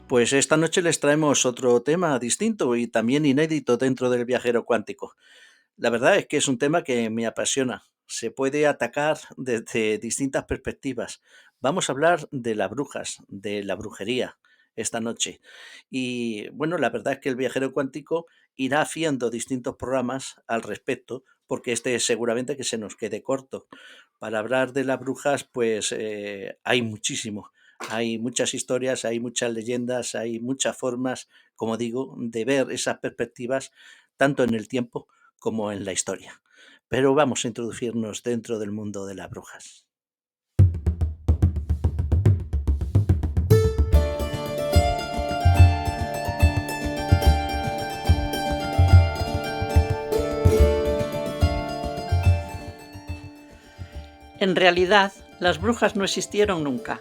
Pues esta noche les traemos otro tema distinto y también inédito dentro del viajero cuántico. La verdad es que es un tema que me apasiona. Se puede atacar desde distintas perspectivas. Vamos a hablar de las brujas, de la brujería esta noche. Y bueno, la verdad es que el viajero cuántico irá haciendo distintos programas al respecto, porque este seguramente que se nos quede corto. Para hablar de las brujas, pues hay muchísimo. Hay muchas historias, hay muchas leyendas, hay muchas formas, como digo, de ver esas perspectivas, tanto en el tiempo como en la historia. Pero vamos a introducirnos dentro del mundo de las brujas. En realidad, las brujas no existieron nunca.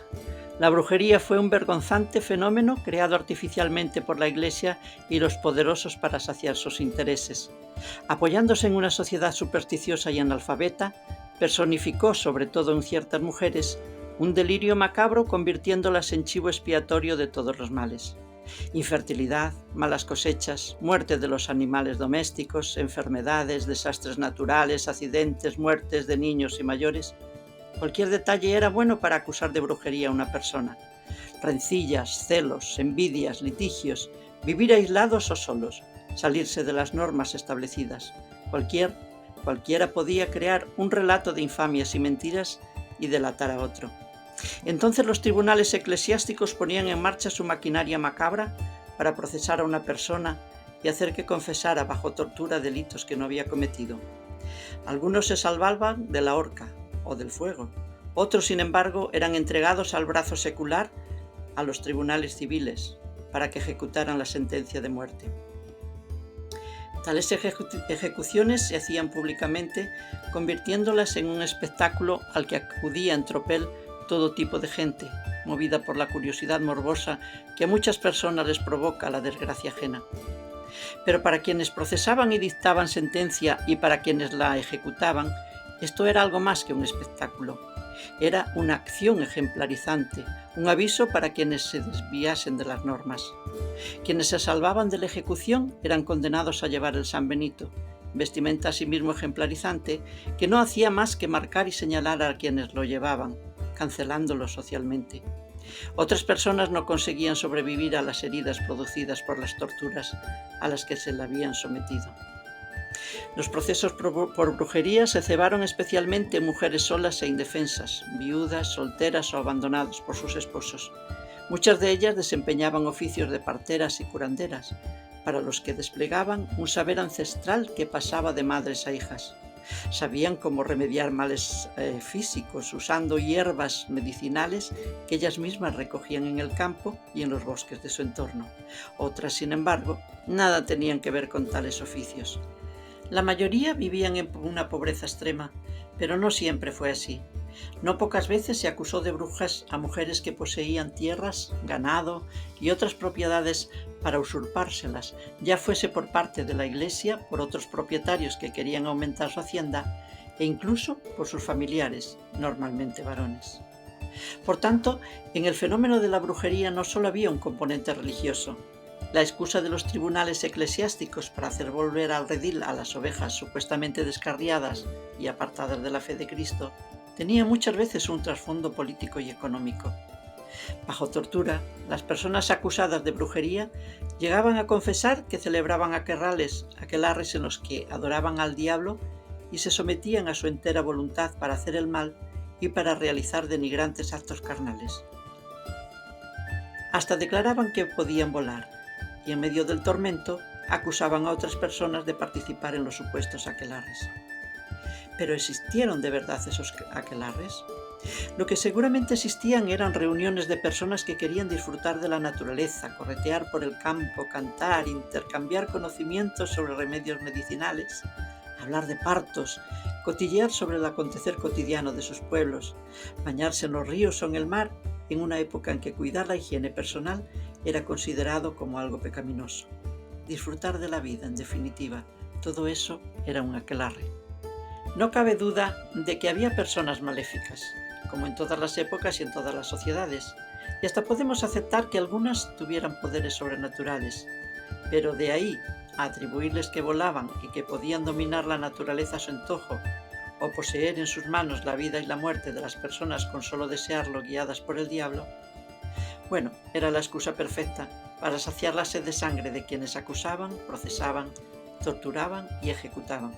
La brujería fue un vergonzante fenómeno creado artificialmente por la Iglesia y los poderosos para saciar sus intereses. Apoyándose en una sociedad supersticiosa y analfabeta, personificó, sobre todo en ciertas mujeres, un delirio macabro convirtiéndolas en chivo expiatorio de todos los males. Infertilidad, malas cosechas, muerte de los animales domésticos, enfermedades, desastres naturales, accidentes, muertes de niños y mayores. Cualquier detalle era bueno para acusar de brujería a una persona. Rencillas, celos, envidias, litigios, vivir aislados o solos, salirse de las normas establecidas. Cualquiera podía crear un relato de infamias y mentiras y delatar a otro. Entonces los tribunales eclesiásticos ponían en marcha su maquinaria macabra para procesar a una persona y hacer que confesara bajo tortura delitos que no había cometido. Algunos se salvaban de la horca o del fuego. Otros, sin embargo, eran entregados al brazo secular, a los tribunales civiles, para que ejecutaran la sentencia de muerte. Tales ejecuciones se hacían públicamente, convirtiéndolas en un espectáculo al que acudía en tropel todo tipo de gente, movida por la curiosidad morbosa que a muchas personas les provoca la desgracia ajena. Pero para quienes procesaban y dictaban sentencia y para quienes la ejecutaban, esto era algo más que un espectáculo. Era una acción ejemplarizante, un aviso para quienes se desviasen de las normas. Quienes se salvaban de la ejecución eran condenados a llevar el San Benito, vestimenta asimismo ejemplarizante que no hacía más que marcar y señalar a quienes lo llevaban, cancelándolo socialmente. Otras personas no conseguían sobrevivir a las heridas producidas por las torturas a las que se le habían sometido. Los procesos por brujería se cebaron especialmente en mujeres solas e indefensas, viudas, solteras o abandonadas por sus esposos. Muchas de ellas desempeñaban oficios de parteras y curanderas, para los que desplegaban un saber ancestral que pasaba de madres a hijas. Sabían cómo remediar males físicos usando hierbas medicinales que ellas mismas recogían en el campo y en los bosques de su entorno. Otras, sin embargo, nada tenían que ver con tales oficios. La mayoría vivían en una pobreza extrema, pero no siempre fue así. No pocas veces se acusó de brujas a mujeres que poseían tierras, ganado y otras propiedades para usurpárselas, ya fuese por parte de la Iglesia, por otros propietarios que querían aumentar su hacienda, e incluso por sus familiares, normalmente varones. Por tanto, en el fenómeno de la brujería no solo había un componente religioso. La excusa de los tribunales eclesiásticos para hacer volver al redil a las ovejas supuestamente descarriadas y apartadas de la fe de Cristo tenía muchas veces un trasfondo político y económico. Bajo tortura, las personas acusadas de brujería llegaban a confesar que celebraban aquelarres en los que adoraban al diablo y se sometían a su entera voluntad para hacer el mal y para realizar denigrantes actos carnales. Hasta declaraban que podían volar y en medio del tormento acusaban a otras personas de participar en los supuestos aquelarres. ¿Pero existieron de verdad esos aquelarres? Lo que seguramente existían eran reuniones de personas que querían disfrutar de la naturaleza, corretear por el campo, cantar, intercambiar conocimientos sobre remedios medicinales, hablar de partos, cotillear sobre el acontecer cotidiano de sus pueblos, bañarse en los ríos o en el mar, en una época en que cuidar la higiene personal era considerado como algo pecaminoso. Disfrutar de la vida, en definitiva, todo eso era un aquelarre. No cabe duda de que había personas maléficas, como en todas las épocas y en todas las sociedades. Y hasta podemos aceptar que algunas tuvieran poderes sobrenaturales, pero de ahí a atribuirles que volaban y que podían dominar la naturaleza a su antojo, o poseer en sus manos la vida y la muerte de las personas con solo desearlo guiadas por el diablo, bueno, era la excusa perfecta para saciar la sed de sangre de quienes acusaban, procesaban, torturaban y ejecutaban.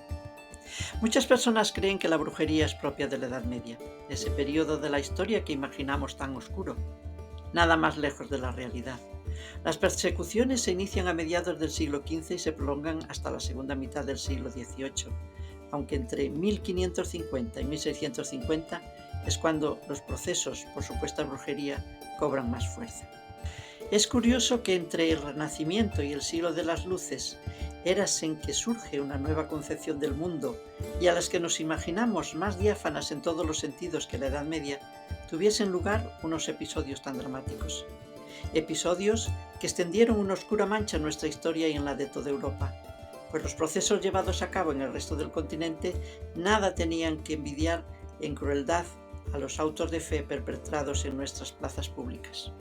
Muchas personas creen que la brujería es propia de la Edad Media, ese periodo de la historia que imaginamos tan oscuro. Nada más lejos de la realidad. Las persecuciones se inician a mediados del siglo XV y se prolongan hasta la segunda mitad del siglo XVIII, aunque entre 1550 y 1650 es cuando los procesos por supuesta brujería cobran más fuerza. Es curioso que entre el Renacimiento y el siglo de las luces, eras en que surge una nueva concepción del mundo y a las que nos imaginamos más diáfanas en todos los sentidos que la Edad Media, tuviesen lugar unos episodios tan dramáticos. Episodios que extendieron una oscura mancha en nuestra historia y en la de toda Europa, pues los procesos llevados a cabo en el resto del continente nada tenían que envidiar en crueldad a los autos de fe perpetrados en nuestras plazas públicas.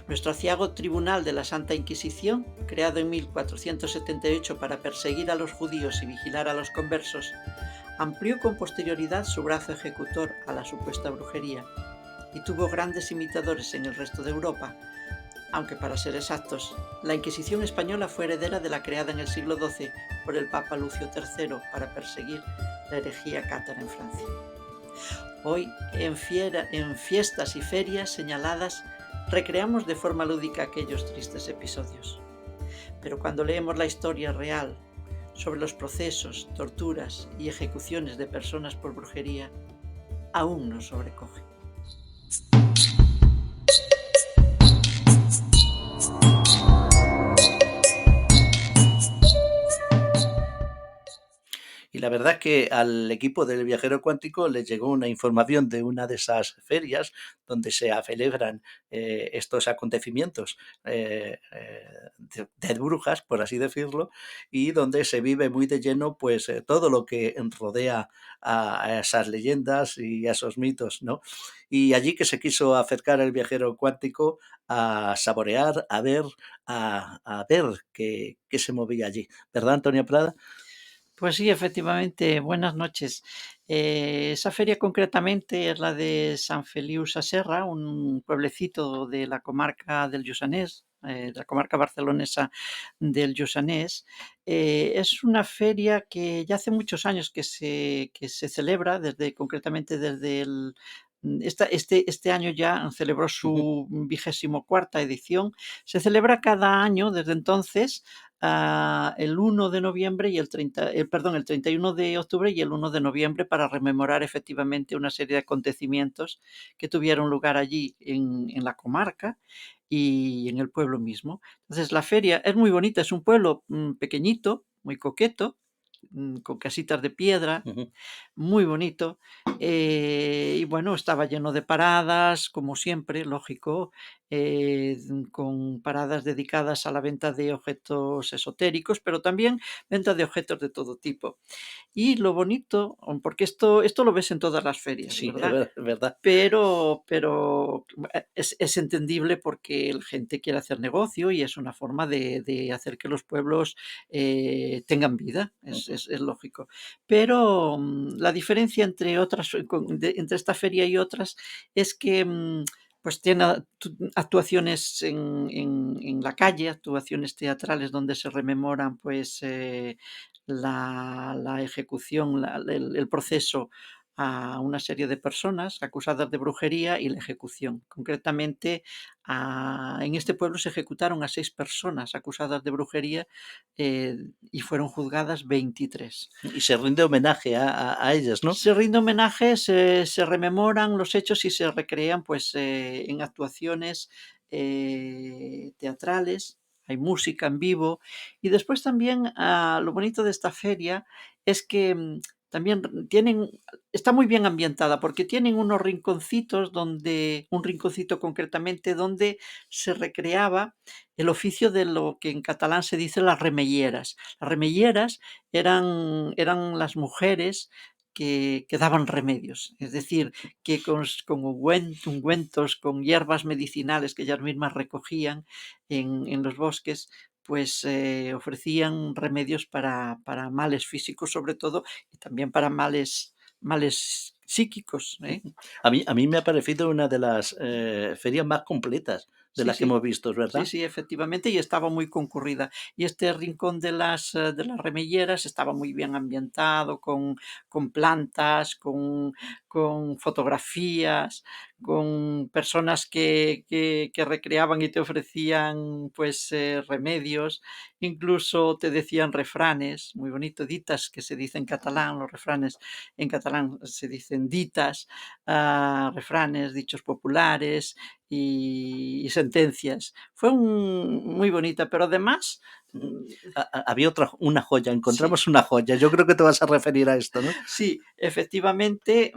Nuestro aciago Tribunal de la Santa Inquisición, creado en 1478 para perseguir a los judíos y vigilar a los conversos, amplió con posterioridad su brazo ejecutor a la supuesta brujería y tuvo grandes imitadores en el resto de Europa, aunque para ser exactos, la Inquisición española fue heredera de la creada en el siglo XII por el Papa Lucio III para perseguir la herejía cátara en Francia. Hoy, en fiestas y ferias señaladas, recreamos de forma lúdica aquellos tristes episodios. Pero cuando leemos la historia real sobre los procesos, torturas y ejecuciones de personas por brujería, aún nos sobrecoge. Y la verdad es que al equipo del Viajero Cuántico les llegó una información de una de esas ferias donde se celebran estos acontecimientos de brujas, por así decirlo, y donde se vive muy de lleno pues todo lo que rodea a esas leyendas y a esos mitos, ¿no? Y allí que se quiso acercar el Viajero Cuántico a saborear, a ver qué se movía allí. ¿Verdad, Antonio Prada? Pues sí, efectivamente, buenas noches. Esa feria concretamente es la de Sant Feliu Sasserra, un pueblecito de la comarca del Lluçanès, de la comarca barcelonesa del Lluçanès. Es una feria que ya hace muchos años que se celebra, concretamente desde este año ya celebró Ujú. su 24ª edición. Se celebra cada año desde entonces, el 1 de noviembre y el 31 de octubre y el 1 de noviembre, para rememorar efectivamente una serie de acontecimientos que tuvieron lugar allí en la comarca y en el pueblo mismo. Entonces, la feria es muy bonita, es un pueblo pequeñito, muy coqueto, con casitas de piedra, Ujú. muy bonito. Y bueno, estaba lleno de paradas, como siempre, lógico, con paradas dedicadas a la venta de objetos esotéricos, pero también venta de objetos de todo tipo. Y lo bonito, porque esto lo ves en todas las ferias, Sí, ¿verdad? es verdad. Pero es entendible porque la gente quiere hacer negocio y es una forma de hacer que los pueblos tengan vida, es, Ujú. es- es lógico. Pero la diferencia entre entre esta feria y otras es que pues tiene actuaciones en la calle, actuaciones teatrales donde se rememoran pues la ejecución, el proceso a una serie de personas acusadas de brujería y la ejecución. Concretamente, en este pueblo se ejecutaron a 6 personas acusadas de brujería, y fueron juzgadas 23. Y se rinde homenaje a ellas, ¿no? Se rinde homenaje, se rememoran los hechos y se recrean, pues, en actuaciones, teatrales, hay música en vivo. Y después también, lo bonito de esta feria es que, también está muy bien ambientada, porque tienen unos rinconcitos un rinconcito concretamente, donde se recreaba el oficio de lo que en catalán se dice las remelleras. Las remelleras eran las mujeres que daban remedios, es decir, que con ungüentos, con hierbas medicinales que ellas mismas recogían en los bosques, pues ofrecían remedios para males físicos sobre todo y también para males psíquicos, ¿eh? A mí me ha parecido una de las ferias más completas de Sí, las que sí. hemos visto, Sí, ¿verdad? sí, efectivamente, y estaba muy concurrida. Y este rincón de las remelleras estaba muy bien ambientado, con plantas, con fotografías, con personas que recreaban y te ofrecían pues remedios, incluso te decían refranes, muy bonito, ditas que se dice en catalán, los refranes en catalán se dicen ditas, refranes, dichos populares y sentencias. Fue muy bonita, pero además, Había una joya, sí, encontramos una joya. Yo creo que te vas a referir a esto, ¿no? sí, efectivamente,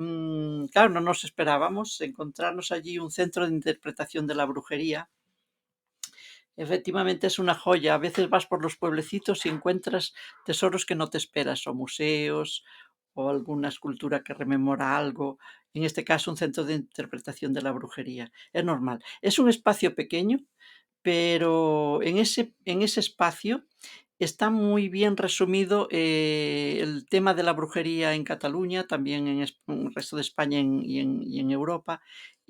claro, no nos esperábamos encontrarnos allí un centro de interpretación de la brujería. Efectivamente es una joya. A veces vas por los pueblecitos y encuentras tesoros que no te esperas, o museos, o alguna escultura que rememora algo. En este caso, un centro de interpretación de la brujería. Es normal. Es un espacio pequeño, pero en ese espacio está muy bien resumido, el tema de la brujería en Cataluña, también en el resto de España y en Europa.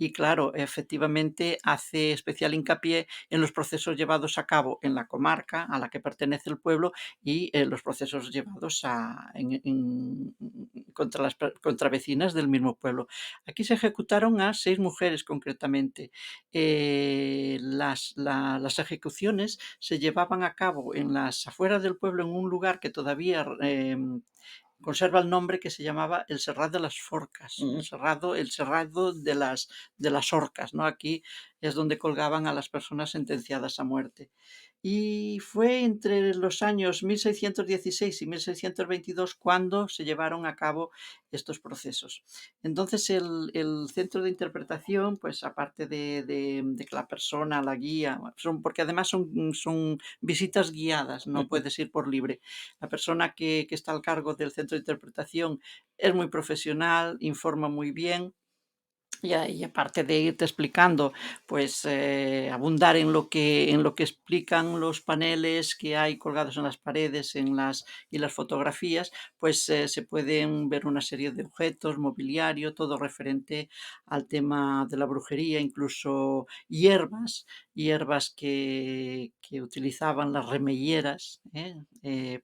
Y claro, efectivamente hace especial hincapié en los procesos llevados a cabo en la comarca a la que pertenece el pueblo y, los procesos llevados contra vecinas del mismo pueblo. Aquí se ejecutaron a 6 mujeres concretamente. Las ejecuciones se llevaban a cabo en las afueras del pueblo, en un lugar que todavía conserva el nombre, que se llamaba el Serrat de las Forcas, Ujú. el serrado de las Orcas, ¿no? Aquí es donde colgaban a las personas sentenciadas a muerte. Y fue entre los años 1616 y 1622 cuando se llevaron a cabo estos procesos. Entonces el centro de interpretación, pues aparte de que la persona, la guía, porque además son visitas guiadas, no puedes ir por libre. La persona que está al cargo del centro de interpretación es muy profesional, informa muy bien y aparte de irte explicando, pues abundar en lo que explican los paneles que hay colgados en las paredes y las fotografías, pues se pueden ver una serie de objetos, mobiliario, todo referente al tema de la brujería, incluso hierbas que utilizaban las remelleras,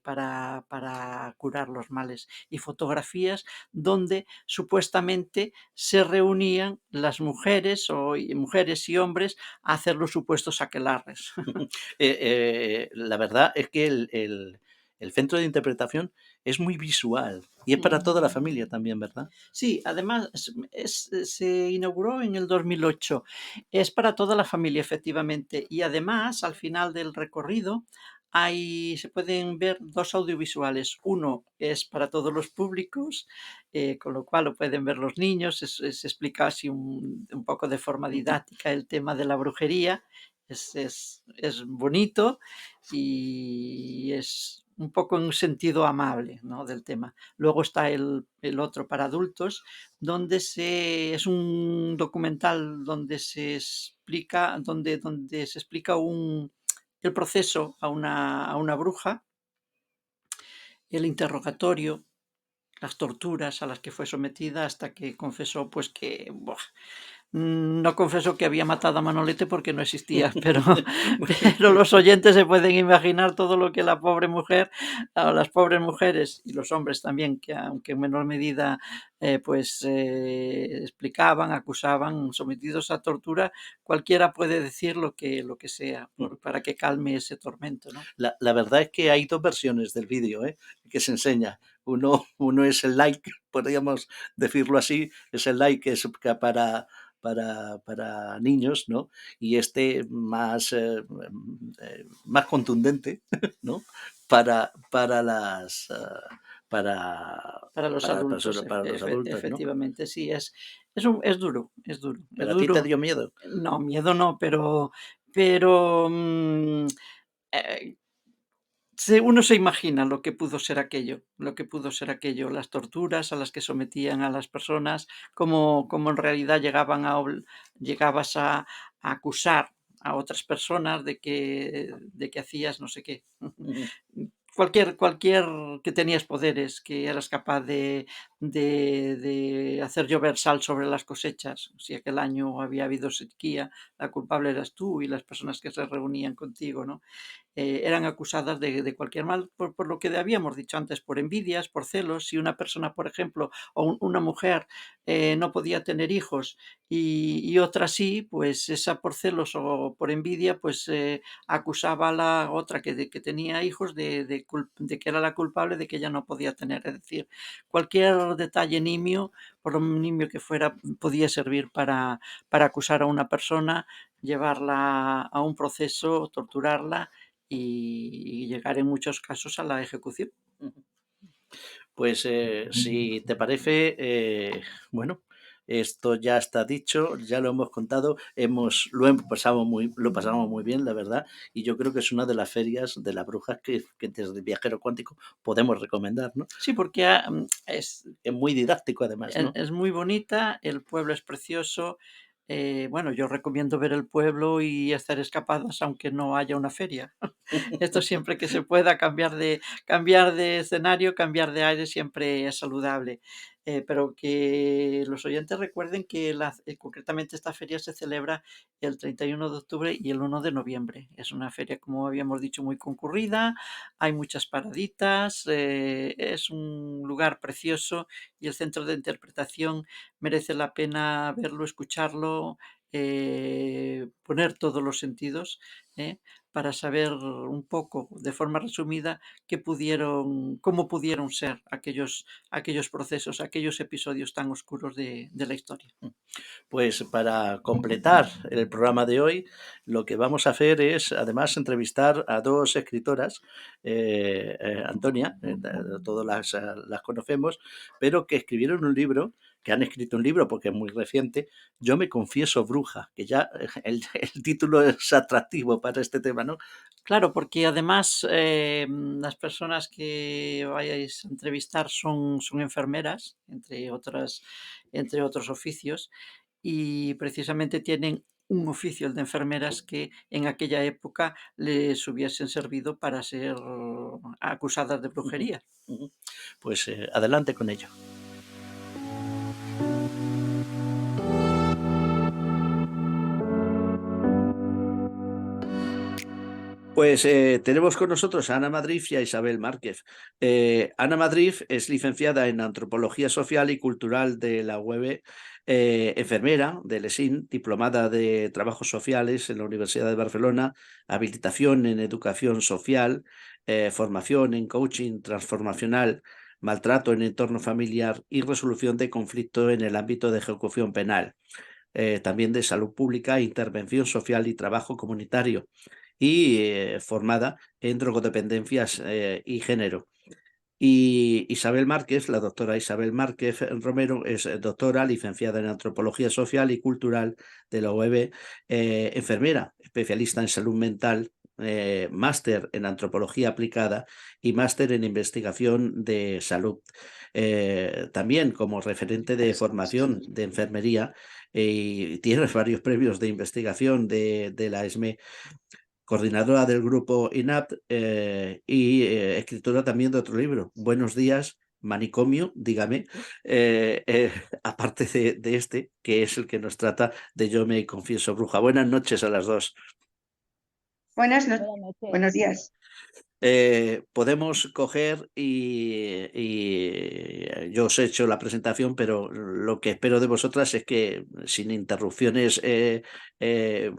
para curar los males, y fotografías donde supuestamente se reunían las mujeres y hombres a hacer los supuestos aquelarres. La verdad es que el centro de interpretación es muy visual y es para Mm. toda la familia también, ¿verdad? Sí, además se inauguró en el 2008. Es para toda la familia, efectivamente. Y además, al final del recorrido, se pueden ver dos audiovisuales. Uno es para todos los públicos, con lo cual lo pueden ver los niños. Se explica así un poco de forma Ujú. didáctica el tema de la brujería. Es bonito y es un poco en un sentido amable, ¿no?, del tema. Luego está el otro para adultos, es un documental donde se explica el proceso a una bruja, el interrogatorio, las torturas a las que fue sometida hasta que confesó, pues que, buah, no confesó que había matado a Manolete porque no existía, pero, pero los oyentes se pueden imaginar todo lo que la pobre mujer, o las pobres mujeres y los hombres también, que aunque en menor medida pues explicaban, acusaban, sometidos a tortura, cualquiera puede decir lo que sea para que calme ese tormento, ¿no? La verdad es que hay dos versiones del vídeo, que se enseña. Uno es el like, podríamos decirlo así, es el like que es para niños, ¿no? Y este más contundente, ¿no? Para las Para los para las adultos, personas, para los adultos, ¿no? efectivamente, sí, es duro, es duro, es Pero a ti te duro. dio miedo. No, miedo no, pero, eh, Uno se imagina lo que pudo ser aquello, lo que pudo ser aquello, las torturas a las que sometían a las personas, cómo en realidad llegabas a acusar a otras personas de que hacías no sé qué. Ujú. Cualquier que tenías poderes, que eras capaz de hacer llover sal sobre las cosechas. Si aquel año había habido sequía, la culpable eras tú y las personas que se reunían contigo, ¿no? Eran acusadas de cualquier mal, por lo que habíamos dicho antes, por envidias, por celos. Si una persona, por ejemplo, o una mujer no podía tener hijos y otra sí, pues esa por celos o por envidia, pues acusaba a la otra que tenía hijos de que era la culpable de que ella no podía tener. Es decir, cualquier detalle nimio, por lo nimio que fuera, podía servir para acusar a una persona, llevarla a un proceso, torturarla y llegar en muchos casos a la ejecución. Pues si te parece, bueno, esto ya está dicho, ya lo hemos contado, lo pasamos muy bien, la verdad, y yo creo que es una de las ferias de las brujas que desde el Viajero Cuántico podemos recomendar, ¿no? Sí, porque Es muy didáctico además, ¿no? es muy bonita, el pueblo es precioso. Bueno, yo recomiendo ver el pueblo y hacer escapadas aunque no haya una feria. Esto siempre que se pueda cambiar de escenario, cambiar de aire, siempre es saludable. Pero que los oyentes recuerden que concretamente esta feria se celebra el 31 de octubre y el 1 de noviembre. Es una feria, como habíamos dicho, muy concurrida, hay muchas paraditas, es un lugar precioso y el centro de interpretación merece la pena verlo, escucharlo, poner todos los sentidos, ¿eh? Para saber un poco, de forma resumida, cómo pudieron ser aquellos procesos, aquellos episodios tan oscuros de la historia. Pues para completar el programa de hoy, lo que vamos a hacer es, además, entrevistar a dos escritoras, Antonia, todas las conocemos, pero que escribieron un libro, que han escrito un libro porque es muy reciente, Yo me confieso bruja, que ya el título es atractivo para este tema, ¿no? Claro, porque además, las personas que vayáis a entrevistar son enfermeras, entre otros oficios, y precisamente tienen un oficio, el de enfermeras, que en aquella época les hubiesen servido para ser acusadas de Ujú, brujería. ujú. Pues adelante con ello. Pues tenemos con nosotros a Ana Madrid y a Isabel Márquez. Ana Madrid es licenciada en Antropología Social y Cultural de la UEB, enfermera de Lesin, diplomada de Trabajos Sociales en la Universidad de Barcelona, habilitación en Educación Social, formación en Coaching Transformacional, maltrato en entorno familiar y resolución de conflicto en el ámbito de ejecución penal, también de salud pública, intervención social y trabajo comunitario, y formada en drogodependencias y género. Y Isabel Márquez, la doctora Isabel Márquez Romero, es doctora, licenciada en Antropología Social y Cultural de la UEB, enfermera, especialista en salud mental, máster en Antropología Aplicada y máster en Investigación de Salud. También como referente de formación de enfermería, y tiene varios premios de investigación de la ESME, coordinadora del grupo INAP, y escritora también de otro libro, Buenos días, Manicomio, dígame, aparte de este, que es el que nos trata de Yo me confieso bruja. Buenas noches a las dos. Buenas noches. Buenos días. Podemos coger yo os he hecho la presentación, pero lo que espero de vosotras es que sin interrupciones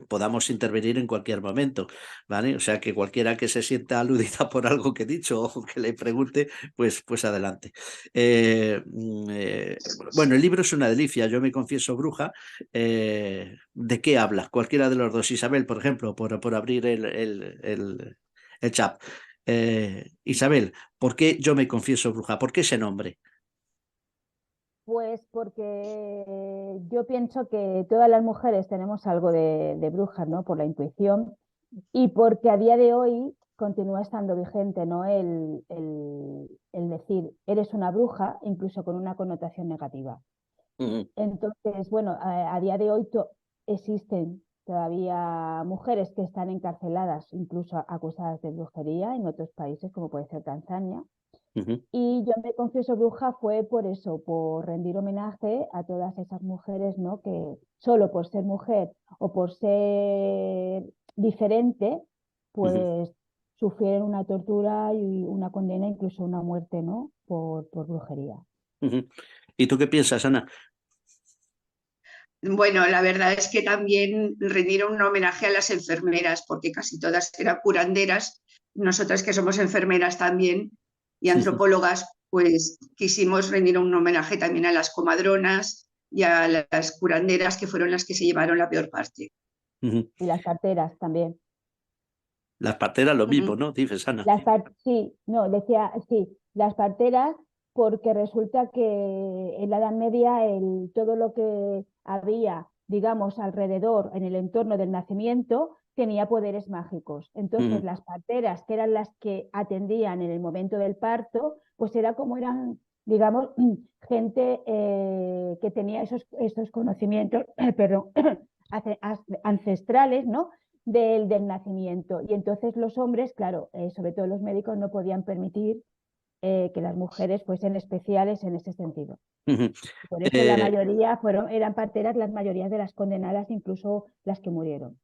podamos intervenir en cualquier momento, ¿vale? O sea, que cualquiera que se sienta aludida por algo que he dicho o que le pregunte, pues adelante. Bueno, el libro es una delicia, Yo me confieso bruja. ¿De qué habla? Cualquiera de los dos. Isabel, por ejemplo, por abrir el chat. Isabel, ¿por qué Yo me confieso bruja? ¿Por qué ese nombre? Pues porque yo pienso que todas las mujeres tenemos algo de brujas, ¿no? Por la intuición y porque a día de hoy continúa estando vigente, ¿no? El decir, eres una bruja, incluso con una connotación negativa. Entonces, bueno, a día de hoy existen todavía mujeres que están encarceladas, incluso acusadas de brujería en otros países, como puede ser Tanzania. Y yo me confieso bruja fue por eso, por rendir homenaje a todas esas mujeres, ¿no? Que solo por ser mujer o por ser diferente, pues sufrieron una tortura y una condena, incluso una muerte, ¿no? Por brujería. ¿Y tú qué piensas, Ana? Bueno, la verdad es que también rindieron un homenaje a las enfermeras, porque casi todas eran curanderas. Nosotras que somos enfermeras también y antropólogas, pues quisimos rendir un homenaje también a las comadronas y a las curanderas, que fueron las que se llevaron la peor parte. Y las parteras también. Las parteras lo mismo, ¿no? Dices, Ana. Sí, no, decía, sí, las parteras, porque resulta que en la Edad Media todo lo que había, digamos, alrededor, en el entorno del nacimiento, tenía poderes mágicos. Entonces, las parteras, que eran las que atendían en el momento del parto, pues era como eran, digamos, gente que tenía esos conocimientos, perdón, ancestrales, ¿no? Del nacimiento. Y entonces los hombres, claro, sobre todo los médicos, no podían permitir que las mujeres fuesen especiales en ese sentido. Por eso la mayoría eran parteras, las mayorías de las condenadas, incluso las que murieron.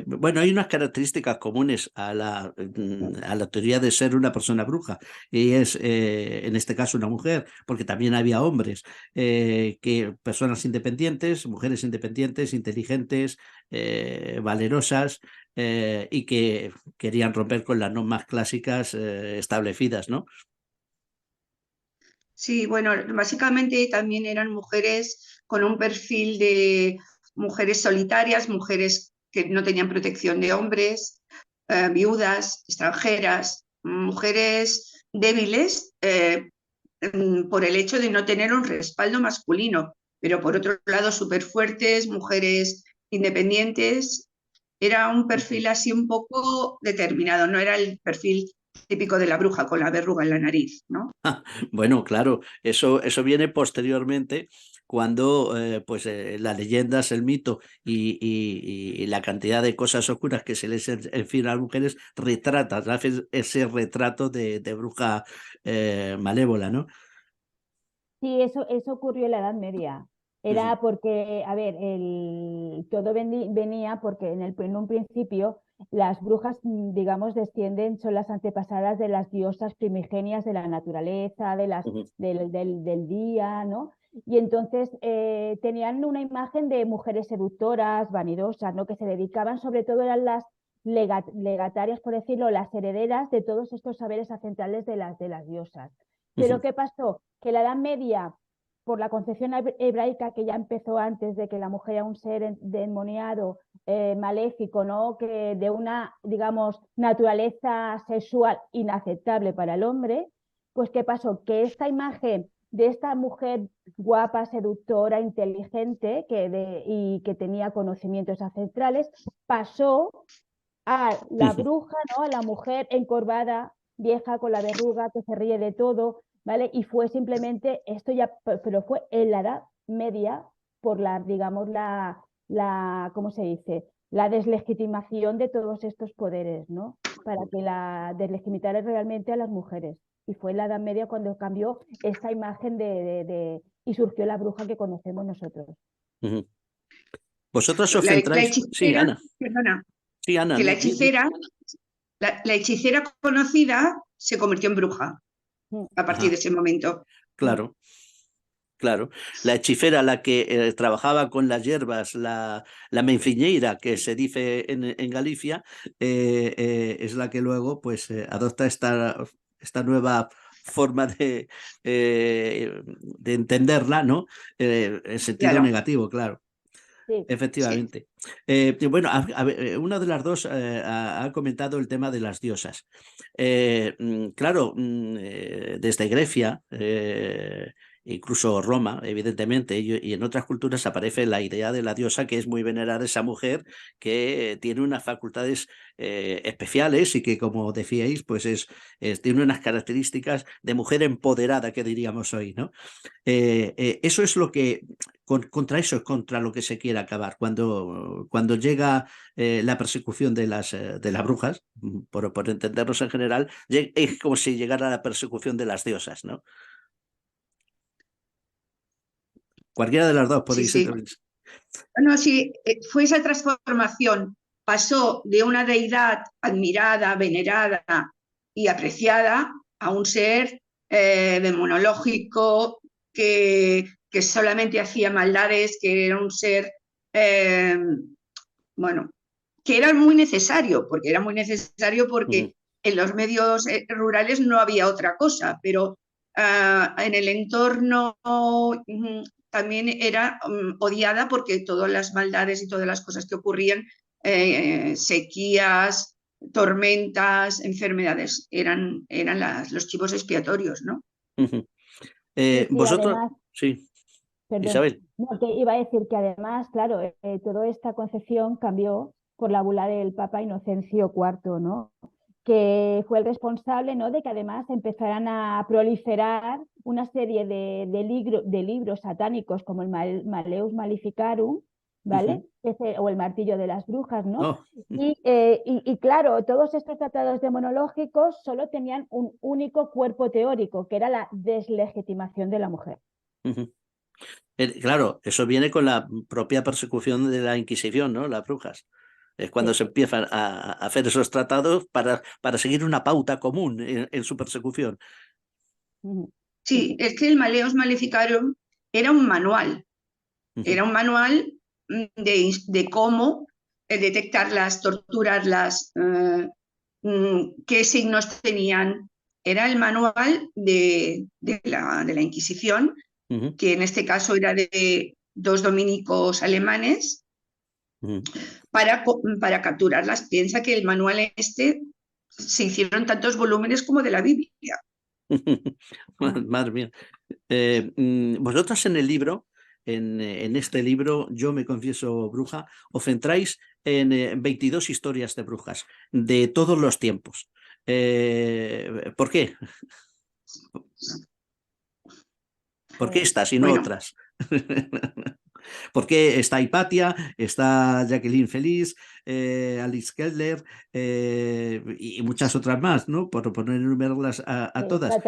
Bueno, hay unas características comunes a la teoría de ser una persona bruja, y es, en este caso, una mujer, porque también había hombres, personas independientes, mujeres independientes, inteligentes, valerosas, y que querían romper con las normas clásicas establecidas, ¿no? Sí, bueno, básicamente también eran mujeres con un perfil de mujeres solitarias, mujeres que no tenían protección de hombres, viudas, extranjeras, mujeres débiles por el hecho de no tener un respaldo masculino, pero por otro lado súper fuertes, mujeres independientes. Era un perfil así un poco determinado, no era el perfil típico de la bruja con la verruga en la nariz, ¿no? Bueno, claro, eso viene posteriormente cuando las leyendas, el mito y la cantidad de cosas oscuras que se les enfilan a las mujeres retratan, hacen ese retrato de bruja malévola, ¿no? Sí, eso ocurrió en la Edad Media. Era porque, a ver, todo venía porque en un principio las brujas, digamos, son las antepasadas de las diosas primigenias de la naturaleza, del día, ¿no? Y entonces tenían una imagen de mujeres seductoras, vanidosas, ¿no? Que se dedicaban, sobre todo eran las legatarias, por decirlo, las herederas de todos estos saberes ancestrales de las diosas. Pero ¿qué pasó? Que la Edad Media, por la concepción hebraica que ya empezó antes de que la mujer era un ser endemoniado, maléfico, ¿no? Que de una, digamos, naturaleza sexual inaceptable para el hombre, pues ¿qué pasó? Que esta imagen de esta mujer guapa, seductora, inteligente y que tenía conocimientos ancestrales, pasó a la bruja, ¿no? A la mujer encorvada, vieja, con la verruga, que se ríe de todo, ¿vale? Y fue simplemente, esto ya, pero fue en la Edad Media, por digamos, ¿cómo se dice? La deslegitimación de todos estos poderes, ¿no? Para que la deslegitimitara realmente a las mujeres. Y fue en la Edad Media cuando cambió esta imagen y surgió la bruja que conocemos nosotros. Vosotros os centráis... Sí, Ana. Perdona. Sí, Ana. Que la hechicera conocida se convirtió en bruja a partir de ese momento. Claro. Claro, la hechicera, la que trabajaba con las hierbas, la menfiñeira, que se dice en Galicia, es la que luego pues adopta esta nueva forma de entenderla, ¿no? En sentido negativo, claro. Sí. Efectivamente. Bueno, una de las dos ha comentado el tema de las diosas. Claro, desde Grecia incluso Roma, evidentemente, y en otras culturas aparece la idea de la diosa, que es muy venerada esa mujer que tiene unas facultades especiales y que, como decíais, pues tiene unas características de mujer empoderada, que diríamos hoy, ¿no? Eso es lo que, contra eso es contra lo que se quiere acabar. Cuando llega la persecución de las brujas, por entendernos en general, es como si llegara la persecución de las diosas, ¿no? Cualquiera de las dos Sí, podéis sí. intervenir. No, sí, fue esa transformación. Pasó de una deidad admirada, venerada y apreciada a un ser demonológico que solamente hacía maldades, que era un ser, bueno, que era muy necesario, porque Ujú, en los medios rurales no había otra cosa, pero en el entorno también era odiada porque todas las maldades y todas las cosas que ocurrían, sequías, tormentas, enfermedades, eran los chivos expiatorios, ¿no? ujú. Sí, sí, Vosotros, además, sí, perdón, Isabel. no, que iba a decir que además, claro, toda esta concepción cambió por la bula del Papa Inocencio IV, ¿no? Que fue el responsable, ¿no? De que además empezaran a proliferar una serie de libros satánicos como el Maleus Maleficarum, ¿vale? Ujú. O el Martillo de las Brujas, ¿no? Oh, Y claro, todos estos tratados demonológicos solo tenían un único cuerpo teórico, que era la deslegitimación de la mujer. ujú. Claro, eso viene con la propia persecución de la Inquisición, ¿no? Las brujas. Es cuando Sí. se empiezan a hacer esos tratados para seguir una pauta común en su persecución. Ujú. Sí, Sí, sí. es que el Maleus Maleficarum era Ujú, era un manual de cómo detectarlas, torturarlas, qué signos tenían. Era el manual de la Inquisición, ujú, que en este caso era de dos dominicos alemanes, ujú. para capturarlas. Piensa que el manual se hicieron tantos volúmenes como de la Biblia. Ah, Madre mía. Vosotras en el libro, en este libro, Yo me confieso bruja, os centráis en 22 historias de brujas de todos los tiempos. ¿Por qué? ¿Por qué eh, estas y no Bueno, otras? ¿Por qué está Hipatia, está Jacqueline Feliz, Alice Keller y muchas otras más, ¿no? Por no enumerarlas a todas.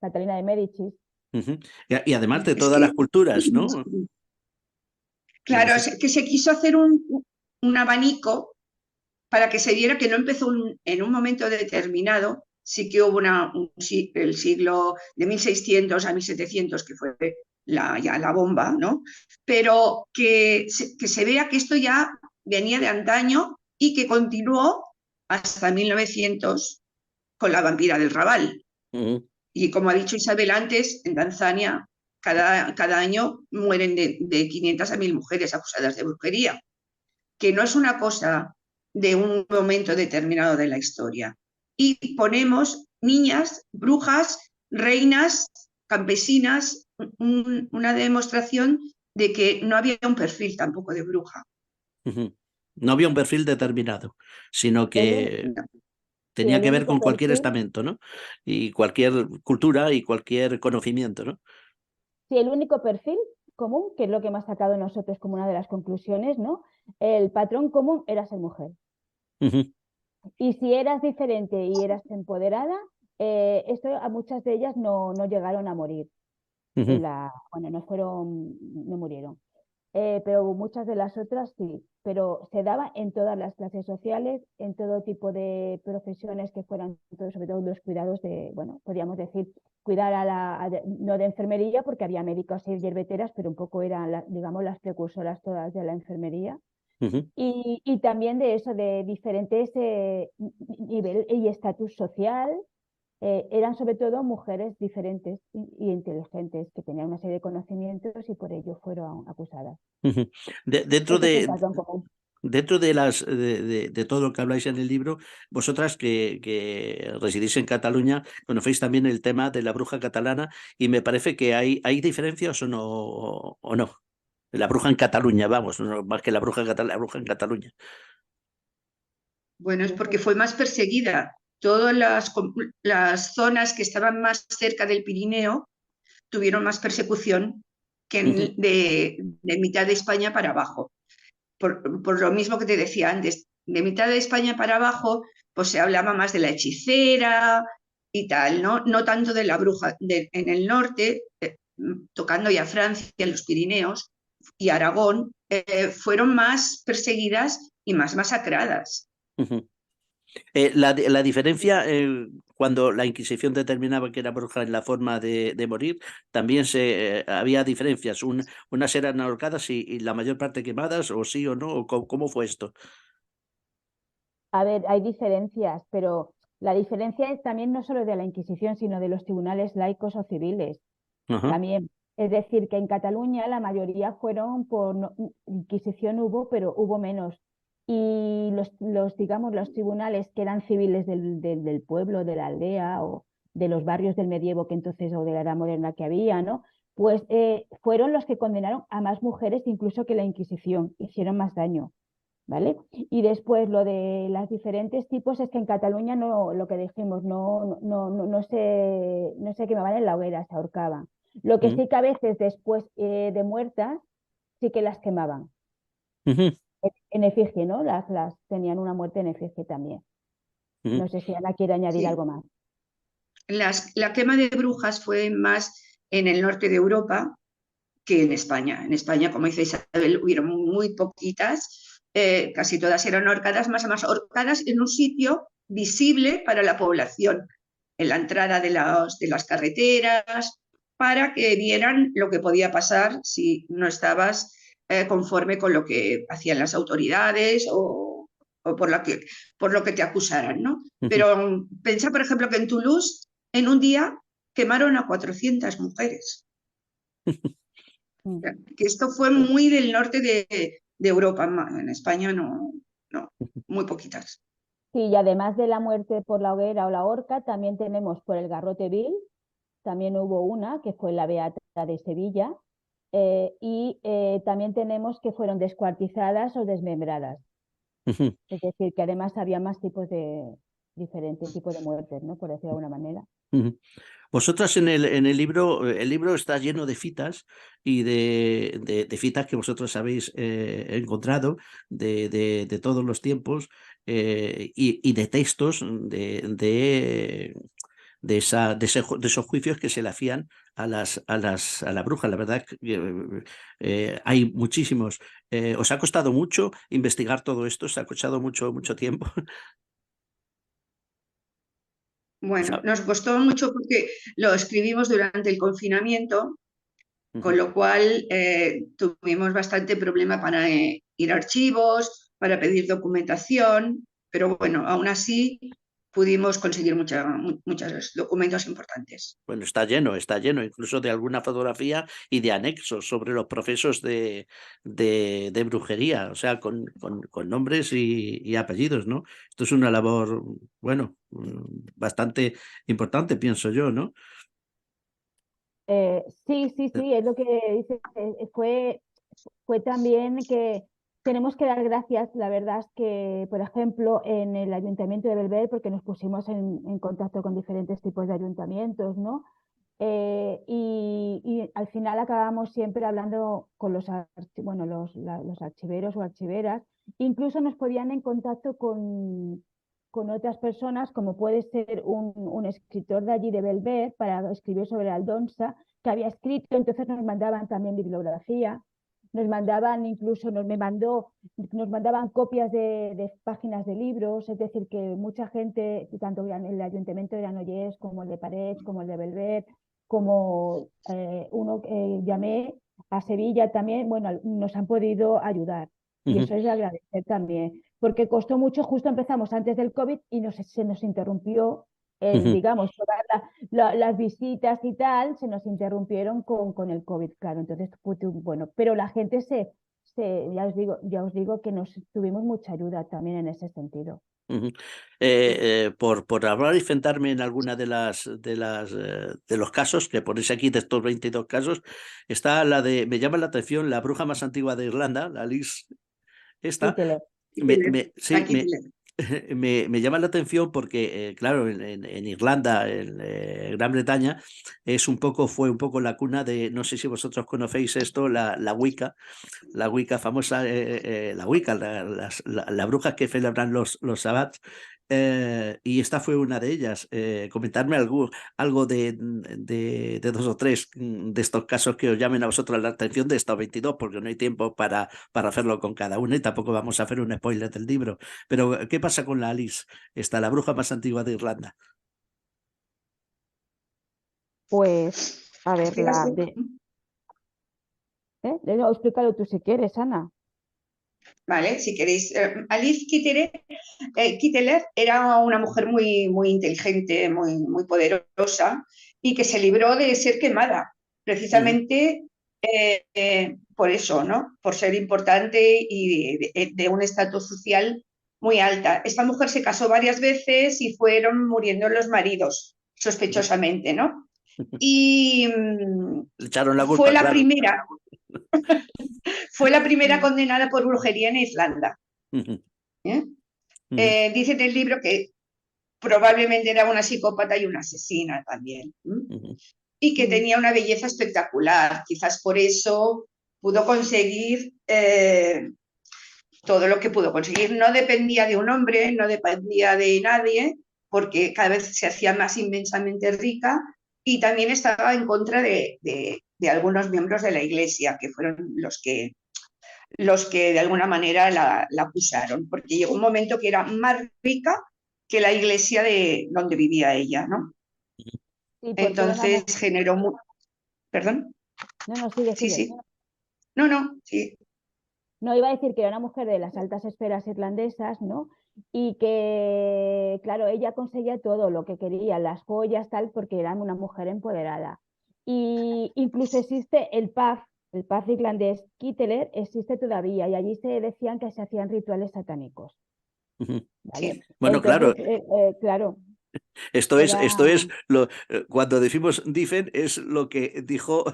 Catalina de Médicis. Ujú. Y además de es todas las que, culturas, ¿no? claro, Sí. es que se quiso hacer un abanico para que se viera que no empezó en un momento determinado. Sí que hubo el siglo de 1600 a 1700, que fue ya la bomba, ¿no? Pero que se vea que esto ya venía de antaño y que continuó hasta 1900 con la vampira del Raval. Ujú, Y como ha dicho Isabel antes, en Tanzania cada año mueren de 500 a 1000 mujeres acusadas de brujería, que no es una cosa de un momento determinado de la historia. Y ponemos niñas, brujas, reinas, campesinas, una demostración de que no había un perfil tampoco de bruja. ujú. No había un perfil determinado, sino El, que No. sí, tenía el que ver único con cualquier perfil, estamento, ¿no? Y cualquier cultura y cualquier conocimiento, ¿no? sí, el único perfil común, que es lo que hemos sacado nosotros como una de las conclusiones, ¿no? El patrón común era ser mujer. Ujú, Y si eras diferente y eras empoderada, esto a muchas de ellas no llegaron a morir. ujú, Bueno, no murieron. Pero muchas de las otras sí, pero se daba en todas las clases sociales, en todo tipo de profesiones que fueran, sobre todo los cuidados bueno, podríamos decir, cuidar no de enfermería, porque había médicos y hierbeteras, pero un poco eran, digamos, las precursoras todas de la enfermería. ujú, Y también de eso, de diferentes nivel y estatus social, eran sobre todo mujeres diferentes y inteligentes que tenían una serie de conocimientos y por ello fueron acusadas. ujú. Este es el patrón común. Dentro de de todo lo que habláis en el libro, vosotras que residís en Cataluña, conocéis también el tema de la bruja catalana y me parece que hay diferencias o no. La bruja en Cataluña, vamos, no, más que la bruja catalana, la bruja en Cataluña. Bueno, es porque fue más perseguida. Todas las zonas que estaban más cerca del Pirineo tuvieron más persecución que Ujú, de mitad de España para abajo. Por lo mismo que te decía antes, de mitad de España para abajo, pues se hablaba más de la hechicera y tal, ¿no? No tanto de la bruja. En el norte, tocando ya Francia, los Pirineos y Aragón, fueron más perseguidas y más masacradas. ujú. La diferencia, cuando la Inquisición determinaba que era bruja en la forma de morir, también había diferencias. Unas eran ahorcadas y la mayor parte quemadas, o sí o no, o cómo fue esto. A ver, hay diferencias, pero la diferencia es también no solo de la Inquisición, sino de los tribunales laicos o civiles Ajá, también. Es decir, que en Cataluña la mayoría fueron por Inquisición hubo, pero hubo menos. Y digamos, los tribunales que eran civiles del pueblo, de la aldea o de los barrios del medievo que entonces o de la edad moderna que había, ¿no? Pues fueron los que condenaron a más mujeres incluso que la Inquisición, hicieron más daño. ¿Vale? Y después lo de las diferentes tipos es que en Cataluña no, lo que dijimos, no se quemaban en la hoguera, se ahorcaban. Lo que ujú, sí que a veces después de muertas sí que las quemaban ujú, en efigie, ¿no? Las tenían una muerte en efigie también. ujú, No sé si Ana quiere añadir Sí. algo más. La quema de brujas fue más en el norte de Europa que en España. En España, como dice Isabel, hubieron muy poquitas, casi todas eran ahorcadas, más ahorcadas en un sitio visible para la población, en la entrada de las carreteras, para que vieran lo que podía pasar si no estabas conforme con lo que hacían las autoridades o por lo que te acusaran, ¿no? ujú. Pero pensá, por ejemplo, que en Toulouse, en un día, quemaron a 400 mujeres. Mm. Que esto fue Sí. muy del norte de Europa, en España no, muy poquitas. Sí, y además de la muerte por la hoguera o la horca, también tenemos por el garrote vil, también hubo una que fue la Beata de Sevilla, y también tenemos que fueron descuartizadas o desmembradas. Ujú, Es decir, que además había más tipos de diferentes tipos de muertes, ¿no? Por decirlo de alguna manera. ujú. Vosotras en el libro está lleno de citas y de citas que vosotros habéis encontrado de todos los tiempos y de textos de esos juicios que se le hacían a la bruja. La verdad que hay muchísimos. ¿Os ha costado mucho investigar todo esto? ¿Os ha costado mucho tiempo? O Bueno, sea, nos costó mucho porque lo escribimos durante el confinamiento, con ujú, lo cual tuvimos bastante problema para ir a archivos, para pedir documentación, pero bueno, aún así pudimos conseguir muchos documentos importantes. bueno, está lleno incluso de alguna fotografía y de anexos sobre los procesos de brujería, o sea, con nombres y apellidos, ¿no? Esto es una labor, bueno, bastante importante, pienso yo, ¿no? Sí, sí, sí, es lo que dice. Fue también que tenemos que dar gracias. La verdad es que, por ejemplo, en el Ayuntamiento de Belver, porque nos pusimos en contacto con diferentes tipos de ayuntamientos, ¿no? Y al final acabamos siempre hablando con bueno, los archiveros o archiveras. Incluso nos podían en contacto con otras personas, como puede ser un escritor de allí de Belver, para escribir sobre Aldonsa, que había escrito, entonces nos mandaban también bibliografía, nos mandaban incluso, nos mandaban copias de páginas de libros, es decir, que mucha gente, tanto en el Ayuntamiento de Granollers como el de Parets, como el de Belver, como uno que llamé a Sevilla también, bueno, nos han podido ayudar. Y Ujú, eso es de agradecer también, porque costó mucho, justo empezamos antes del COVID y se nos interrumpió ujú, digamos, todas las visitas y tal, se nos interrumpieron con el COVID, claro. Entonces, bueno, pero la gente ya os digo que nos tuvimos mucha ayuda también en ese sentido. Ujú. Por hablar y centrarme en alguna de los casos que ponéis aquí, de estos 22 casos, está me llama la atención la bruja más antigua de Irlanda, la Lis, esta. Quítele. Sí, me llama la atención porque, claro, en Irlanda, en Gran Bretaña, fue un poco la cuna de, no sé si vosotros conocéis esto, la Wicca famosa, la Wicca, las brujas que celebran los sabbats, y esta fue una de ellas. Comentarme algo de 2 o 3 de estos casos que os llamen a vosotros la atención de estos 22, porque no hay tiempo para hacerlo con cada una y tampoco vamos a hacer un spoiler del libro. Pero, ¿qué pasa con la Alice? Esta, la bruja más antigua de Irlanda. Pues, a ver, no, explícalo tú si quieres, Ana. Vale, si queréis. Alice Kitteler era una mujer muy, muy inteligente, muy, muy poderosa y que se libró de ser quemada, precisamente por eso, ¿no? Por ser importante y de un estatus social muy alta. Esta mujer se casó varias veces y fueron muriendo los maridos, sospechosamente, ¿no? Y Le echaron la fue culpa, la claro. primera. Fue la primera condenada por brujería en Irlanda. Dice en el libro que probablemente era una psicópata y una asesina también. Y que tenía una belleza espectacular. Quizás por eso pudo conseguir todo lo que pudo conseguir. No dependía de un hombre, no dependía de nadie, porque cada vez se hacía más inmensamente rica y también estaba en contra de algunos miembros de la Iglesia, que fueron los que de alguna manera la acusaron, porque llegó un momento que era más rica que la iglesia de donde vivía ella, ¿no? Sí, entonces generó... ¿Perdón? No, sigue. Sí. No, sí. No, iba a decir que era una mujer de las altas esferas irlandesas, ¿no? Y que, claro, ella conseguía todo lo que quería, las joyas, tal, porque era una mujer empoderada. Y incluso existe el pub irlandés Kitteler, existe todavía, y allí se decían que se hacían rituales satánicos. ¿Vale? Sí. Bueno, entonces, claro. Claro. Esto es cuando decimos dicen, es lo que dijo,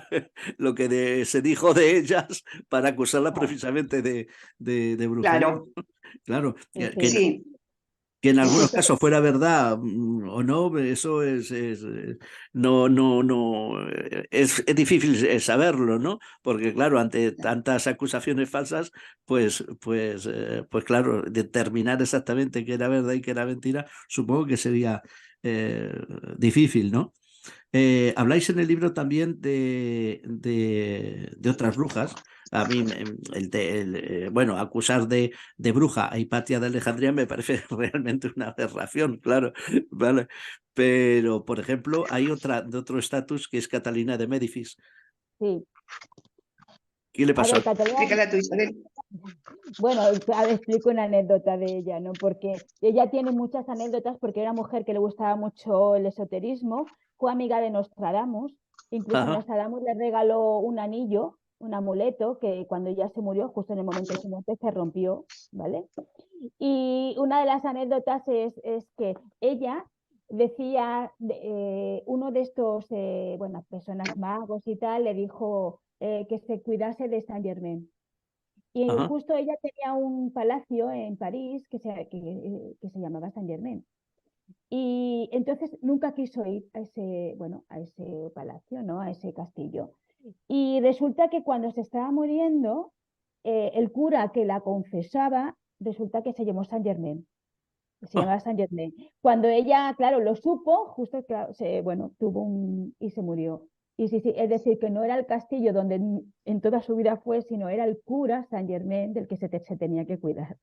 lo que se dijo de ellas para acusarla precisamente de brujería. Claro, Sí. Que en algunos casos fuera verdad o no, eso es difícil saberlo, ¿no? Porque claro, ante tantas acusaciones falsas, pues claro, determinar exactamente qué era verdad y qué era mentira, supongo que sería difícil, ¿no? Habláis en el libro también de otras brujas. A mí, bueno, acusar de bruja a Hipatia de Alejandría me parece realmente una aberración, claro, ¿vale? Pero, por ejemplo, hay otra de otro estatus que es Catalina de Médicis. Sí. ¿Qué le pasó? Explícala tú, Isabel. Bueno, explico una anécdota de ella, ¿no? Porque ella tiene muchas anécdotas porque era una mujer que le gustaba mucho el esoterismo, fue amiga de Nostradamus, incluso Nostradamus le regaló un anillo, un amuleto, que cuando ella se murió, justo en el momento de su muerte, se rompió, ¿vale? Y una de las anécdotas es que ella decía, uno de estos, personas magos y tal, le dijo que se cuidase de Saint Germain. Y justo ella tenía un palacio en París que se llamaba Saint Germain. Y entonces nunca quiso ir a ese palacio, ¿no? A ese castillo. Y resulta que cuando se estaba muriendo, el cura que la confesaba, resulta que se llamó Saint Germain. Se llamaba Saint Germain. Cuando ella, claro, lo supo, justo, claro, y se murió. Y sí, es decir, que no era el castillo donde en toda su vida fue, sino era el cura Saint Germain del que se tenía que cuidar.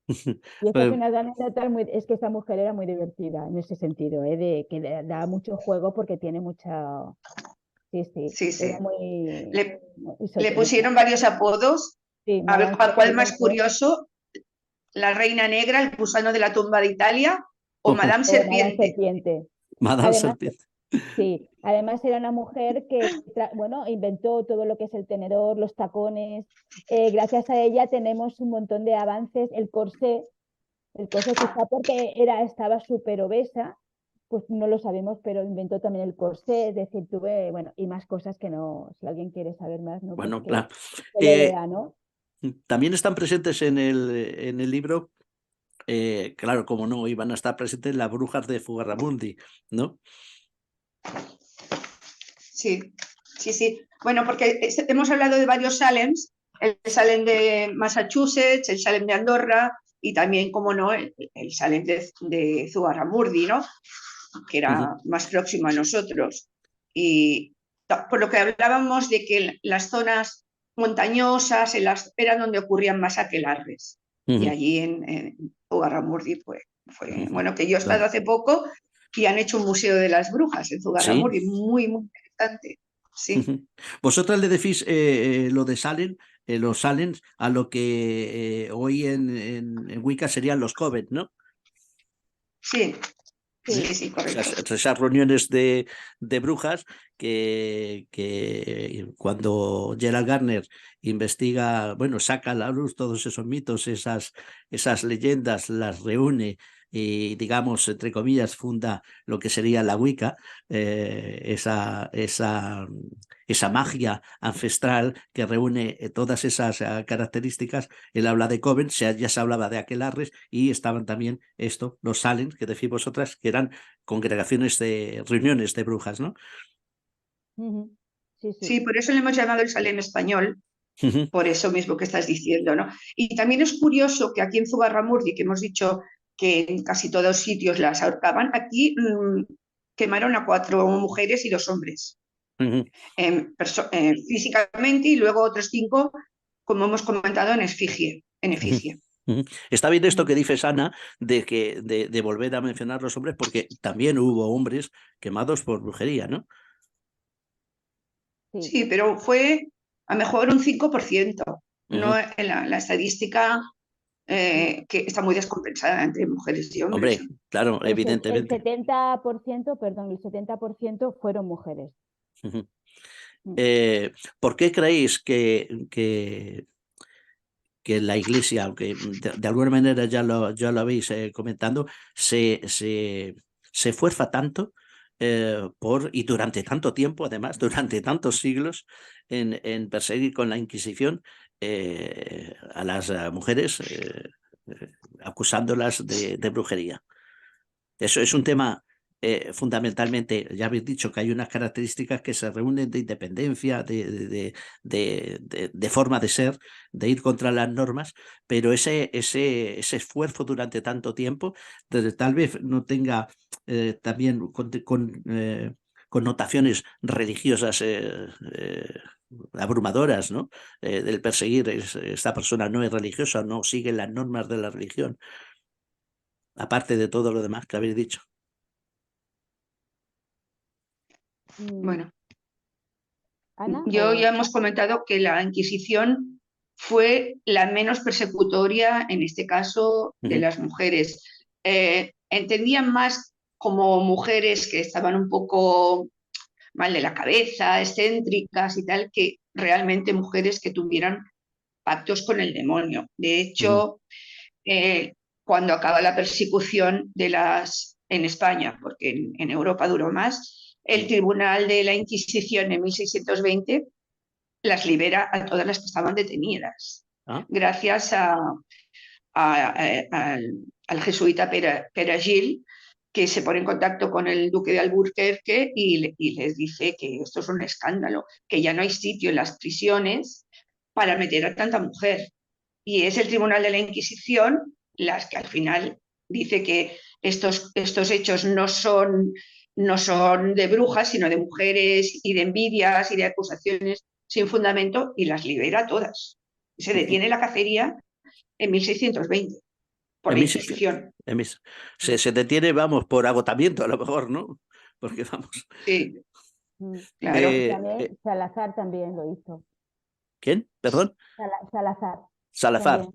Y esta es una anécdota es que esta mujer era muy divertida en ese sentido, de que le da mucho juego porque tiene mucha... Sí. Era muy... Le pusieron varios apodos. Sí, a ver, ¿cuál más curioso? La Reina Negra, el gusano de la tumba de Italia o Madame Serpiente. Madame Serpiente. Sí, además era una mujer que, bueno, inventó todo lo que es el tenedor, los tacones. Gracias a ella tenemos un montón de avances. El corsé quizá porque estaba súper obesa, pues no lo sabemos, pero inventó también el corsé, es decir, tuve, bueno, y más cosas que no, si alguien quiere saber más, ¿no? Pues Bueno, claro. que lo lea, ¿no? También están presentes en el libro, claro, como no, iban a estar presentes las brujas de Fugarramundi, ¿no? Sí, sí, sí. Bueno, porque hemos hablado de varios Salems, el Salem de Massachusetts, el Salem de Andorra y también, como no, el Salem de Zugarramurdi, ¿no? Que Ujú, era más próximo a nosotros. Y por lo que hablábamos de que las zonas montañosas eran donde ocurrían más aquelarres. Y ujú, allí en Zugarramurdi pues, fue, ujú, bueno, que yo he estado claro. hace poco y han hecho un museo de las brujas en Sí. Zugarramurdi, muy, muy interesante. Sí, Ujú. Vosotras le decís lo de Salem, los Salems, a lo que hoy en Wicca serían los Coven, ¿no? sí, ¿Eh? sí, sí, correcto. Esas reuniones de brujas que cuando Gerald Garner investiga, bueno, saca a la luz todos esos mitos, esas leyendas, las reúne y, digamos, entre comillas, funda lo que sería la Wicca, esa magia ancestral que reúne todas esas características. Él habla de Coven, ya se hablaba de aquelarres y estaban también los Salem, que decís vosotras, que eran congregaciones de reuniones de brujas, ¿no? Ujú. Sí, Sí, sí. por eso le hemos llamado el Salem español, Ujú, por eso mismo que estás diciendo, ¿no? Y también es curioso que aquí en Zugarramurdi, que hemos dicho que en casi todos sitios las ahorcaban, aquí quemaron a 4 mujeres y 2 hombres, ujú, físicamente, y luego otros 5, como hemos comentado, en ujú, efigie. ujú. Está bien esto Mm. que dices, Ana, de volver a mencionar los hombres, porque también hubo hombres quemados por brujería, ¿no? Sí. Sí, pero fue a lo mejor un 5%. No, Ujú. en la estadística Mm. que está muy descompensada entre mujeres y hombres. Hombre, claro, El evidentemente. 70%, perdón, el 70% fueron mujeres. Ujú. Mm. ¿Por qué creéis que la Iglesia, aunque de alguna manera ya lo habéis comentando, se esfuerza tanto y durante tanto tiempo, además, durante tantos siglos, en perseguir con la Inquisición a las mujeres, eh, acusándolas de brujería? Eso es un tema fundamentalmente, ya habéis dicho que hay unas características que se reúnen de independencia, de forma de ser, de ir contra las normas, pero ese esfuerzo durante tanto tiempo, tal vez no tenga también connotaciones religiosas abrumadoras, ¿no? Del perseguir, esta persona no es religiosa, no sigue las normas de la religión, aparte de todo lo demás que habéis dicho. Mm. Bueno, ¿Ana? yo ya hemos comentado que la Inquisición fue la menos persecutoria, en este caso, de Ujú, las mujeres. Entendían más como mujeres que estaban un poco mal de la cabeza, excéntricas y tal, que realmente mujeres que tuvieran pactos con el demonio. De ujú, hecho, cuando acaba la persecución en España, porque en Europa duró más, el ujú. Tribunal de la Inquisición en 1620 las libera a todas las que estaban detenidas, Ah, gracias al jesuita Peragil, que se pone en contacto con el duque de Alburquerque y les dice que esto es un escándalo, que ya no hay sitio en las prisiones para meter a tanta mujer. Y es el Tribunal de la Inquisición las que al final dice que estos hechos no son de brujas, sino de mujeres y de envidias y de acusaciones sin fundamento y las libera todas. Se ujú. detiene la cacería en 1620 por En la mí sí, sí, Inquisición. se detiene, vamos, por agotamiento a lo mejor, ¿no? Porque vamos. Sí, Mm. Y claro. Eh, también eh, Salazar también lo hizo. ¿Quién? ¿Perdón? Salazar Salazar. también.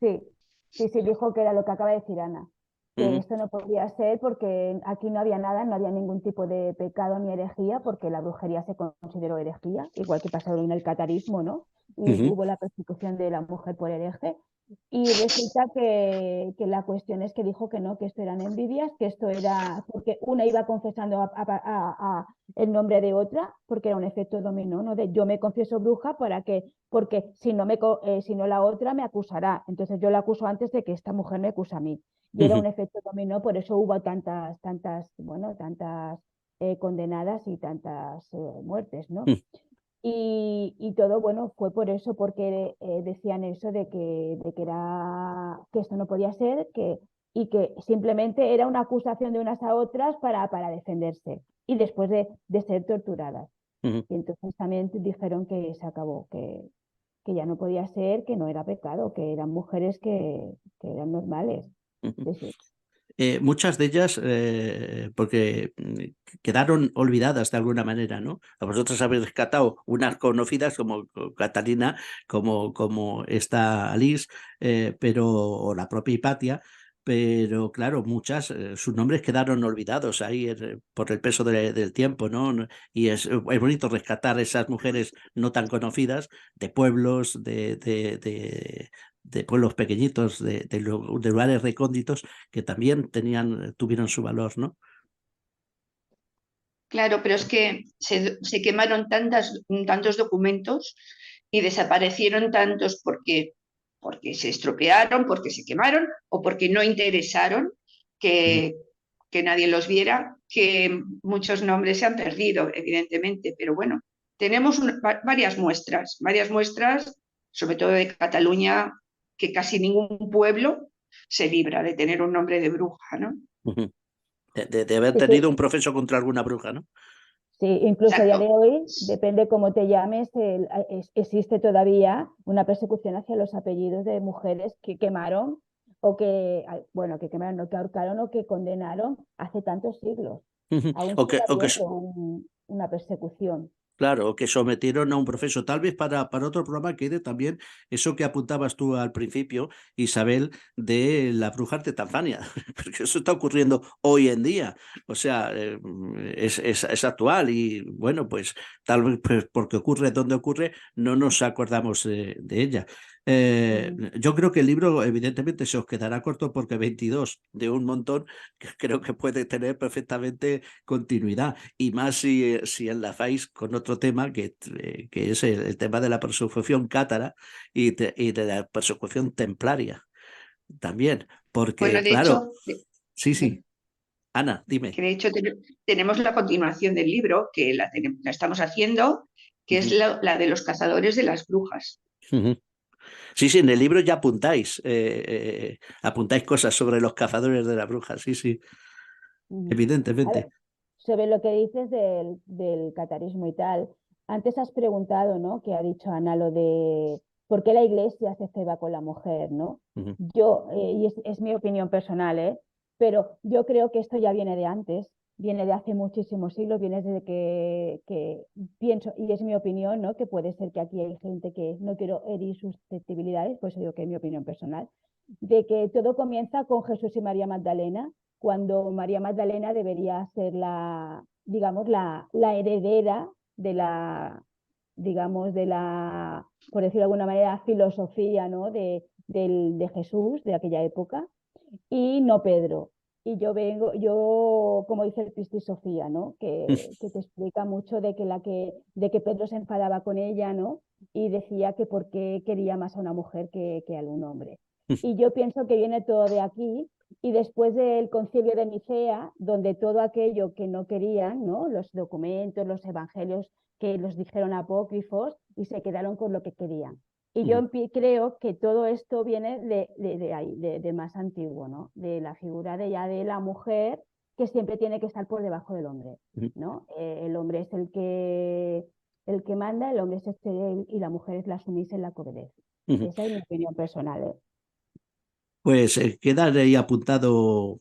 Sí, sí, sí, dijo que era lo que acaba de decir Ana. que esto no podía ser porque aquí no había nada, no había ningún tipo de pecado ni herejía, porque la brujería se consideró herejía, igual que pasó en el catarismo, ¿no? Y Ujú, hubo la persecución de la mujer por hereje. Y resulta que la cuestión es que dijo que no, que esto eran envidias, que esto era porque una iba confesando el nombre de otra, porque era un efecto dominó, ¿no? De yo me confieso bruja porque si no la otra me acusará. Entonces yo la acuso antes de que esta mujer me acusa a mí. Y era un ujú, efecto dominó, por eso hubo tantas condenadas y tantas muertes, ¿no? ujú, Y todo, bueno, fue por eso, porque decían eso que esto no podía ser, y que simplemente era una acusación de unas a otras para defenderse y después de ser torturadas. ujú, Y entonces también dijeron que se acabó, que ya no podía ser, que no era pecado, que eran mujeres que eran normales. ujú. Sí, sí. Muchas de ellas, porque quedaron olvidadas de alguna manera, ¿no? A vosotros habéis rescatado unas conocidas como Catalina, como esta Alice, pero, o la propia Hipatia, pero claro, muchas, sus nombres quedaron olvidados ahí por el peso del tiempo, ¿no? Y es bonito rescatar esas mujeres no tan conocidas de pueblos, de pueblos pequeñitos, de lugares recónditos que también tuvieron su valor, ¿no? Claro, pero es que se quemaron tantos documentos y desaparecieron tantos porque se estropearon, porque se quemaron o porque no interesaron Ujú, que, que nadie los viera, que muchos nombres se han perdido, evidentemente, pero bueno, tenemos varias muestras, sobre todo de Cataluña, que casi ningún pueblo se libra de tener un nombre de bruja, ¿no? ujú. De haber Sí, sí. tenido un proceso contra alguna bruja, ¿no? Sí, incluso a día de Exacto. hoy, depende cómo te llames, existe todavía una persecución hacia los apellidos de mujeres que quemaron bueno, que quemaron, no, que ahorcaron o que condenaron hace tantos siglos. Ujú. Aún O que, sigue o que, habiendo una persecución. Claro, que sometieron a un proceso. Tal vez para otro programa quede también eso que apuntabas tú al principio, Isabel, de las brujas de Tanzania, porque eso está ocurriendo hoy en día. O sea, es actual y bueno, pues tal vez pues, porque ocurre donde ocurre, no nos acordamos de ella. Mm. Yo creo que el libro evidentemente se os quedará corto porque 22 de un montón que creo que puede tener perfectamente continuidad y más si enlazáis con otro tema que es el tema de la persecución cátara y de la persecución templaria también, Bueno, porque de claro, hecho, sí, sí, Ana, dime. que de hecho tenemos la continuación del libro, que la estamos haciendo, que es Ujú, la de los cazadores de las brujas. ujú. Sí, sí, en el libro ya apuntáis cosas sobre los cazadores de la bruja, sí, sí, Ujú. A ver, evidentemente. sobre lo que dices del catarismo y tal, antes has preguntado, ¿no? Que ha dicho Ana lo de por qué la iglesia se ceba con la mujer, ¿no? Ujú, Y es mi opinión personal, ¿eh? Pero yo creo que esto ya viene de antes, viene de hace muchísimos siglos, viene desde que pienso, y es mi opinión, ¿no? Que puede ser que aquí hay gente que no quiero herir susceptibilidades, pues digo que es mi opinión personal, de que todo comienza con Jesús y María Magdalena, cuando María Magdalena debería ser digamos, la heredera de digamos, por decirlo de alguna manera, filosofía, ¿no? De Jesús de aquella época, y no Pedro. Y como dice el Pisti Sofía, ¿no? Que te explica mucho de que Pedro se enfadaba con ella, ¿no? Y decía que por qué quería más a una mujer que a un hombre. ujú, Y yo pienso que viene todo de aquí, y después del concilio de Nicea, donde todo aquello que no querían, ¿no? Los documentos, los evangelios, que los dijeron apócrifos y se quedaron con lo que querían. Y ujú, yo creo que todo esto viene de ahí, de más antiguo, ¿no? De la figura de la mujer que siempre tiene que estar por debajo del hombre, ujú, ¿no? El hombre es el que manda, el hombre es y la mujer es la sumisa y la que obedece. ujú. Esa es mi opinión personal, ¿eh? Pues quedan ahí apuntado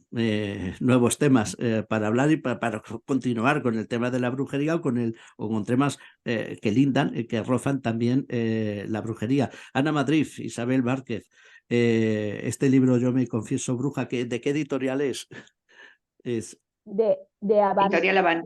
nuevos temas para hablar y para continuar con el tema de la brujería o con temas que lindan, que rozan también la brujería. Ana Madrid, Isabel Vázquez, Este libro, Yo me confieso bruja, ¿de qué editorial es? De Avant. Editorial Avant.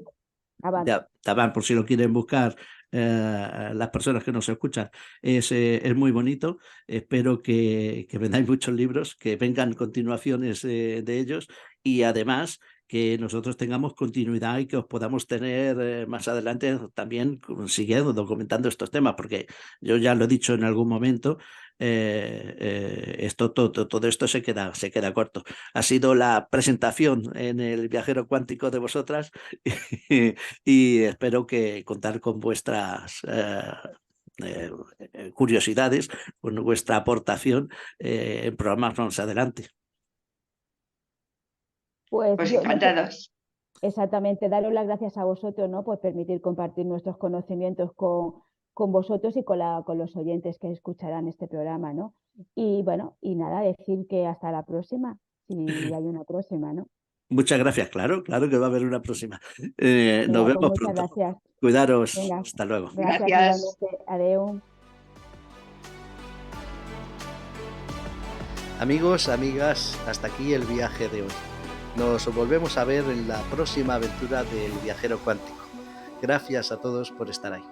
Taban, por si lo quieren buscar las personas que nos escuchan, es muy bonito. Espero que vendáis muchos libros, que vengan continuaciones de ellos y además que nosotros tengamos continuidad y que os podamos tener más adelante también siguiendo documentando estos temas, porque yo ya lo he dicho en algún momento, todo esto se queda corto. Ha sido la presentación en el Viajero Cuántico de vosotras y espero que contar con vuestras curiosidades, con vuestra aportación en programas más adelante. Pues encantados. Exactamente, daros las gracias a vosotros, ¿no? Por permitir compartir nuestros conocimientos con vosotros y con los oyentes que escucharán este programa, ¿no? Y bueno, y nada, decir que hasta la próxima, si hay una próxima, ¿no? Muchas gracias, claro que va a haber una próxima. Nos Venga, pues vemos muchas pronto. gracias. Cuidaros, Venga, hasta luego. gracias Gracias. igualmente. Adeu. Amigos, amigas, hasta aquí el viaje de hoy. Nos volvemos a ver en la próxima aventura del Viajero Cuántico. Gracias a todos por estar ahí.